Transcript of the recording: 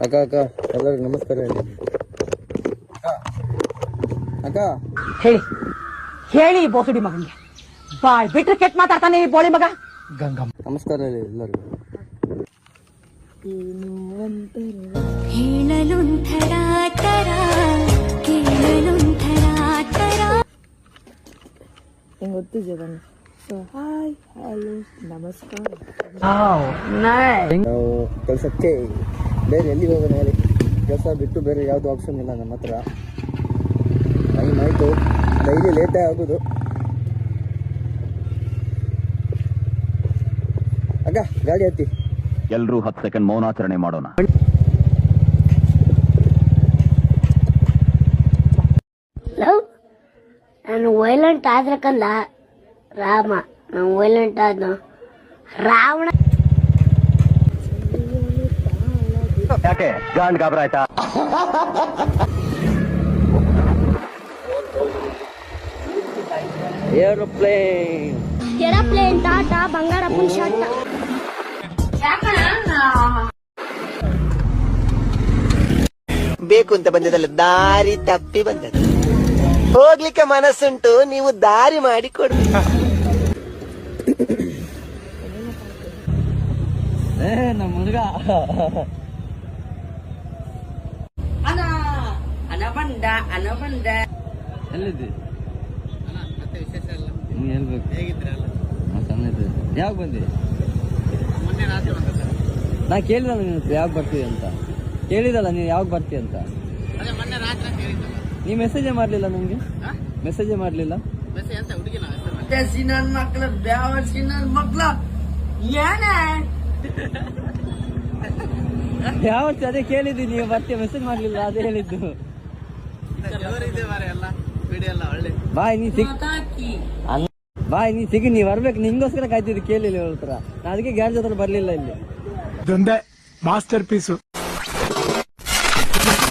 ಅಕ್ಕ ಅಕ್ಕ ಎಲ್ಲರಿಗೂ ನಮಸ್ಕಾರ ಹೇಳಿ ಅಕ್ಕ. ಹೇಳಿ ಹೇಳಿ ಬೋಸುಡಿ ಮಗನಿಗೆ ಬಾಯ್ ಬಿಟ್ರೆ ಕೆಟ್ಟ ಮಾತಾಡ್ತಾನೆ ಈ ಬೋಳಿ ಮಗ. ಗಂಗಮ್ಮ ನಮಸ್ಕಾರ ಹೇಳಿ ಎಲ್ಲರಿಗೂ. ಗೊತ್ತು ಜಗನ್. ಸೊ ಹಾಯ್ ಹಲೋ ನಮಸ್ಕಾರ. ನಾವು ಕೆಲಸಕ್ಕೆ ಬೇರೆ ಎಲ್ಲಿ ಹೋಗೋಣ ಹೇಳಿ? ಕೆಲಸ ಬಿಟ್ಟು ಬೇರೆ ಯಾವುದು ಆಪ್ಷನ್ ಇಲ್ಲ ನಮ್ಮ ಹತ್ರ. ಟೈಮ್ ಆಯಿತು, ಡೈಲಿ ಲೇಟೇ ಆಗೋದು. ಅಕ್ಕ ಗಾಡಿ ಹತ್ತಿ. ಎಲ್ಲರೂ 10 ಸೆಕೆಂಡ್ ಮೌನಾಚರಣೆ ಮಾಡೋಣ. ನಾನು ವೈಲೆಂಟ್ ಆದ್ರಕಂದ ರಾಮ, ನಾನು ವೈಲೆಂಟ್ ಆದ ರಾವಣ. ಯಾಕೆ ಗಾಂಡ್ ಗಾಬರ ಆಯ್ತಾ? ಏರೋಪ್ಲೇನ್ ಏರೋಪ್ಲೇನ್ ಟಾಟಾ ಬಂಗಾರಪ್ಪನ ಶರ್ಟ್. ಬೇಕು ಅಂತ ಬಂದದಲ್ಲ, ದಾರಿ ತಪ್ಪಿ ಬಂದದ್ದು. ಹೋಗ್ಲಿಕ್ಕೆ ಮನಸ್ಸುಂಟು, ನೀವು ದಾರಿ ಮಾಡಿ ಕೊಡಿ. ನಮ್ಮ ಹುಡುಗ ಎಲ್ಲಿದ್ದಿ? ನೀ ಹೇಳ್ಬೇಕು. ಯಾವಾಗ ಬಂದಿ? ನಾ ಕೇಳಿದಲ್ಲ ನೀನು ಯಾವಾಗ ಬರ್ತೀವಿ ಅಂತ. ಕೇಳಿದಲ್ಲ ನೀವು ಯಾವಾಗ ಬರ್ತೀವಿ ಅಂತ. ನೀ ಮೆಸೇಜೇ ಮಾಡ್ಲಿಲ್ಲ ನನಗೆ. ಮೆಸೇಜೇ ಮಾಡ್ಲಿಲ್ಲ. ಯಾವ ಅದೇ ಕೇಳಿದ್ದೀನಿ, ನೀವು ಬರ್ತೀವಿ ಮೆಸೇಜ್ ಮಾಡ್ಲಿಲ್ಲ, ಅದೇ ಹೇಳಿದ್ದು. ಬಾಯ್ ನೀ ಸಿಗಿ, ನೀವ್ ಬರ್ಬೇಕು. ನಿಂಗೋಸ್ಕರ ಕಾಯ್ತಿದ್ದು, ಕೇಳಿಲ್ಲ ಹೇಳ್ತಾರ. ನಾ ಅದಕ್ಕೆ ಗ್ಯಾರೇಜ್ ಹತ್ರ ಬರ್ಲಿಲ್ಲ ಇಲ್ಲಿ. ಇದೊಂದೇ ಮಾಸ್ಟರ್ ಪೀಸು.